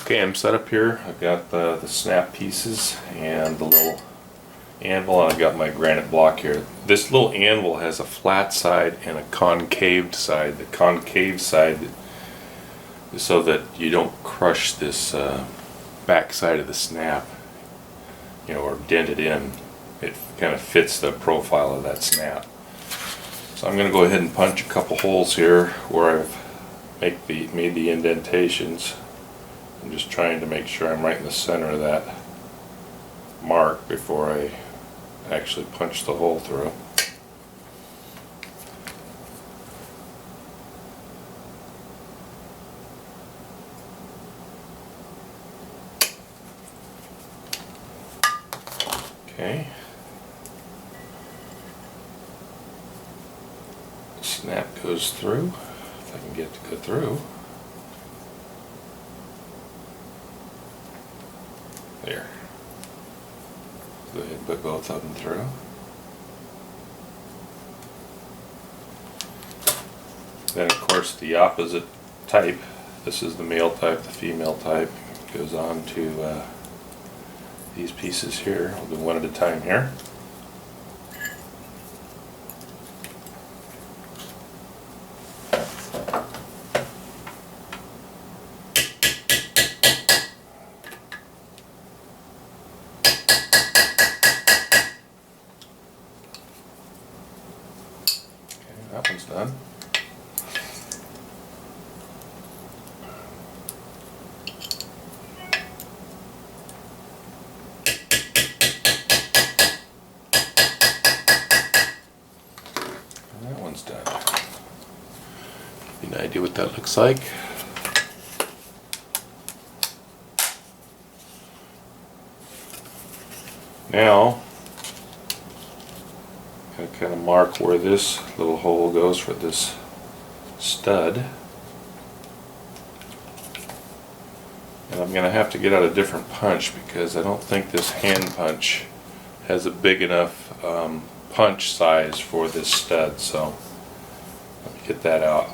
Okay, I'm set up here. I've got the snap pieces and the little anvil, and I've got my granite block here. This little anvil has a flat side and a concave side. The concave side is so that you don't crush this back side of the snap, you know, or dent it in. It kind of fits the profile of that snap. So I'm going to go ahead and punch a couple holes here where I've made the indentations. I'm just trying to make sure I'm right in the center of that mark before I actually punch the hole through. Okay. Snap goes through, if I can get it to go through. There. Go ahead and put both of them through. Then of course the opposite type, this is the male type, the female type, goes on to these pieces here. I'll do one at a time here. That one's done. And that one's done. Give you an idea what that looks like. Now, kind of mark where this little hole goes for this stud, and I'm going to have to get out a different punch because I don't think this hand punch has a big enough punch size for this stud, so let me get that out.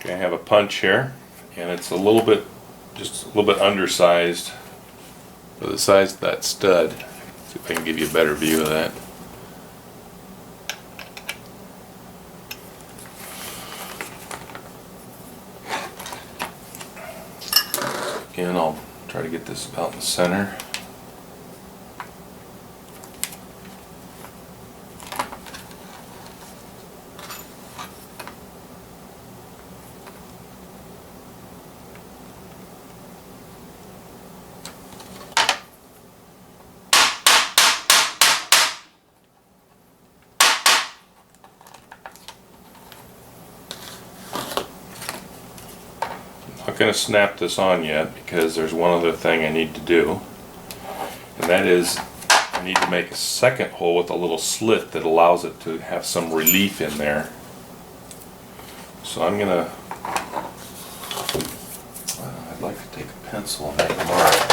Okay, I have a punch here, and it's just a little bit undersized for the size of that stud. See if I can give you a better view of that. Again, I'll try to get this about in the center. I'm not going to snap this on yet because there's one other thing I need to do, and that is I need to make a second hole with a little slit that allows it to have some relief in there. So I'm going to, I'd like to take a pencil and make a mark.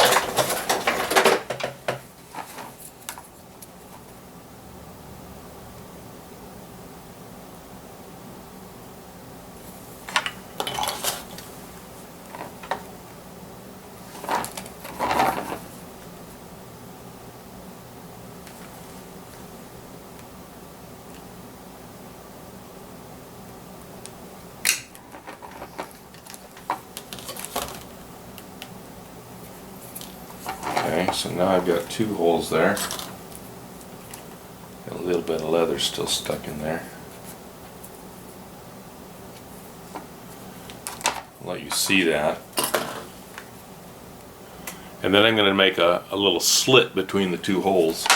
Okay, so now I've got two holes there. Got a little bit of leather still stuck in there. I'll let you see that. And then I'm going to make a little slit between the two holes.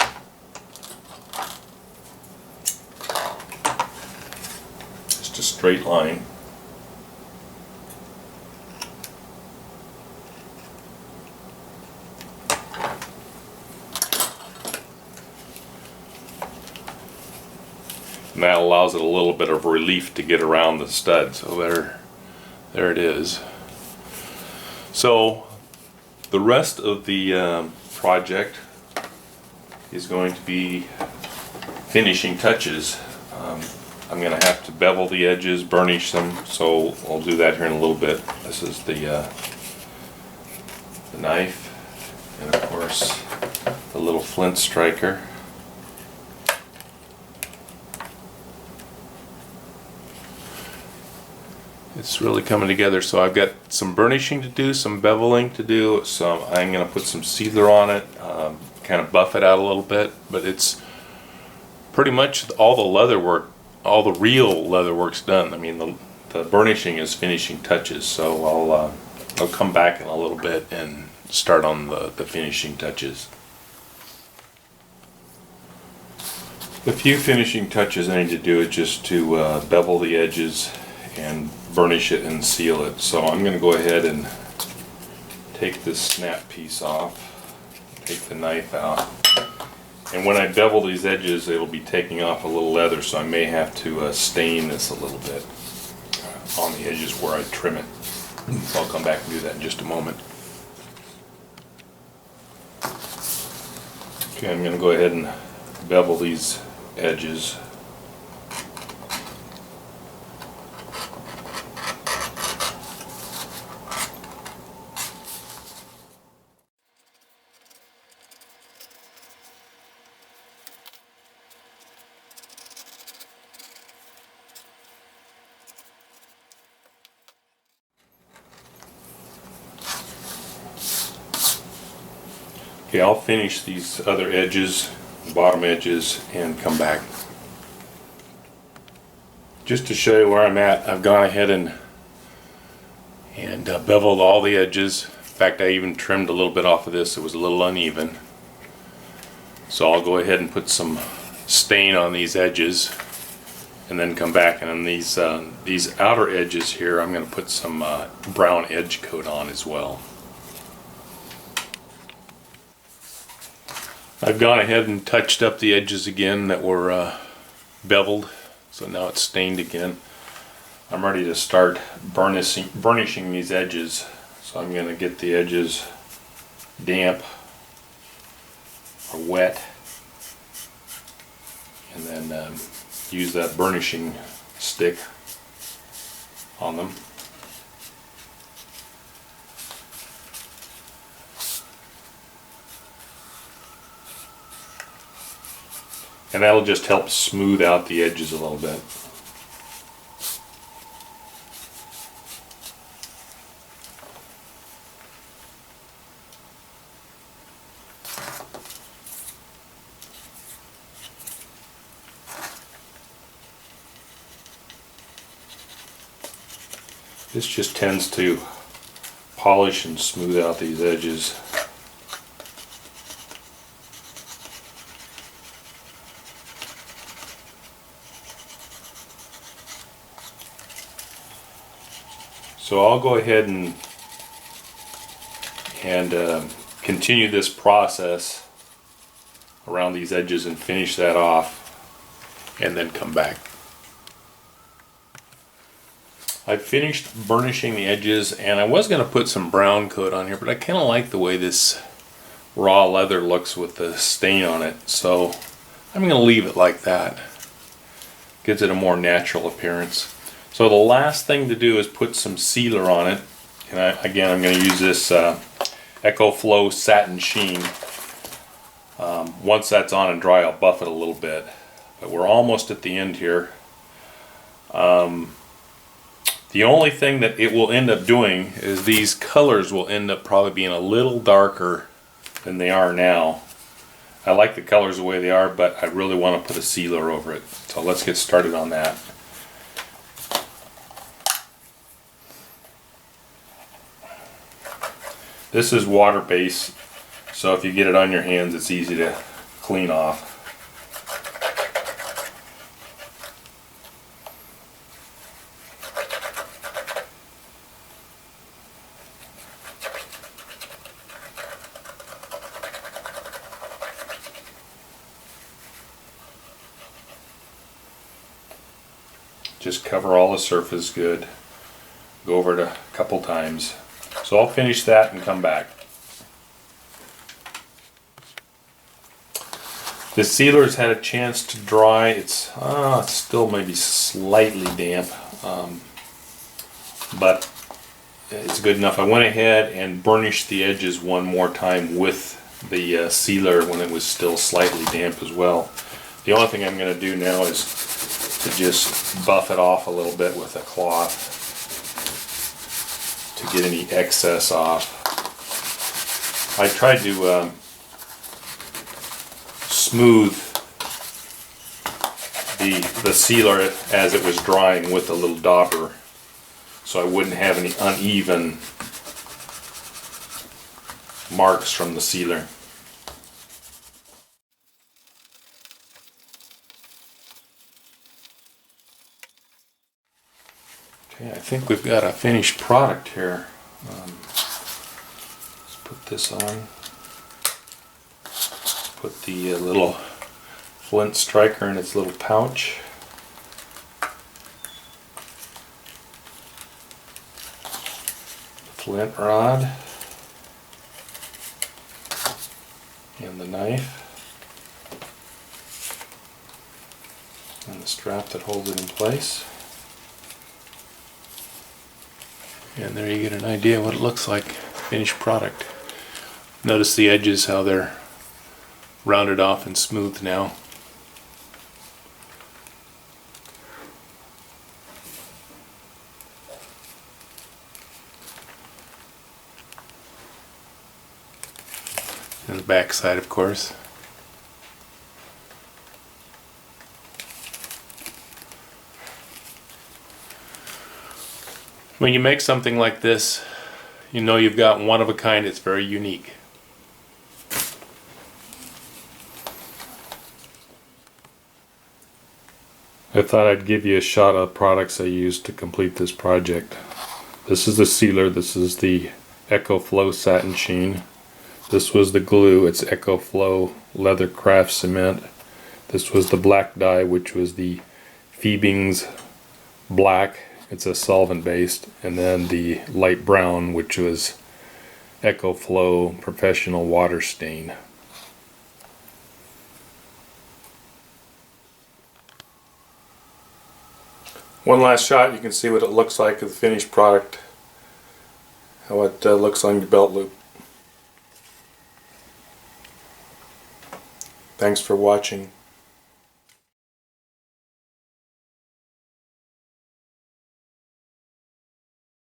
Just a straight line. And that allows it a little bit of relief to get around the stud. So there it is. So the rest of the project is going to be finishing touches. I'm going to have to bevel the edges, burnish them, so I'll do that here in a little bit. This is the knife, and of course the little flint striker. It's really coming together, so I've got some burnishing to do, some beveling to do, so I'm going to put some sealer on it, kind of buff it out a little bit, but it's pretty much all the leather work, all the real leather work's done. I mean, the burnishing is finishing touches, so I'll come back in a little bit and start on the finishing touches. The few finishing touches I need to do is just to bevel the edges and burnish it and seal it. So I'm going to go ahead and take this snap piece off, take the knife out, and when I bevel these edges it'll be taking off a little leather, so I may have to stain this a little bit on the edges where I trim it. So I'll come back and do that in just a moment. Okay, I'm going to go ahead and bevel these edges. Okay, I'll finish these other edges, bottom edges, and come back. Just to show you where I'm at, I've gone ahead and beveled all the edges. In fact, I even trimmed a little bit off of this. It was a little uneven. So I'll go ahead and put some stain on these edges and then come back, and on these outer edges here I'm going to put some brown edge coat on as well. I've gone ahead and touched up the edges again that were beveled, so now it's stained again. I'm ready to start burnishing these edges, so I'm going to get the edges damp or wet, and then use that burnishing stick on them. And that'll just help smooth out the edges a little bit. This just tends to polish and smooth out these edges. So I'll go ahead and continue this process around these edges and finish that off, and then come back. I finished burnishing the edges, and I was going to put some brown coat on here, but I kind of like the way this raw leather looks with the stain on it, so I'm going to leave it like that. Gives it a more natural appearance. So the last thing to do is put some sealer on it, and again I'm going to use this EcoFlow Satin Sheen. Once that's on and dry, I'll buff it a little bit, but we're almost at the end here. The only thing that it will end up doing is these colors will end up probably being a little darker than they are now. I like the colors the way they are, but I really want to put a sealer over it. So let's get started on that. This is water-based, so if you get it on your hands, it's easy to clean off. Just cover all the surface good. Go over it a couple times. So I'll finish that and come back. The sealer's had a chance to dry. It's still maybe slightly damp, but it's good enough. I went ahead and burnished the edges one more time with the sealer when it was still slightly damp as well. The only thing I'm going to do now is to just buff it off a little bit with a cloth to get any excess off. I tried to smooth the sealer as it was drying with a little dauber, so I wouldn't have any uneven marks from the sealer. Okay, I think we've got a finished product here. Let's put this on. Put the little flint striker in its little pouch. Flint rod. And the knife. And the strap that holds it in place. And there you get an idea what it looks like, finished product. Notice the edges, how they're rounded off and smooth now. And the back side, of course. When you make something like this, you know you've got one of a kind. It's very unique. I thought I'd give you a shot of products I used to complete this project. This is the sealer. This is the EcoFlow satin sheen. This was the glue. It's EcoFlow leather craft cement. This was the black dye, which was the Phoebing's black. It's a solvent based. And then the light brown, which was EcoFlow professional water stain. One last shot, you can see what it looks like of the finished product, how it looks on your belt loop. Thanks for watching.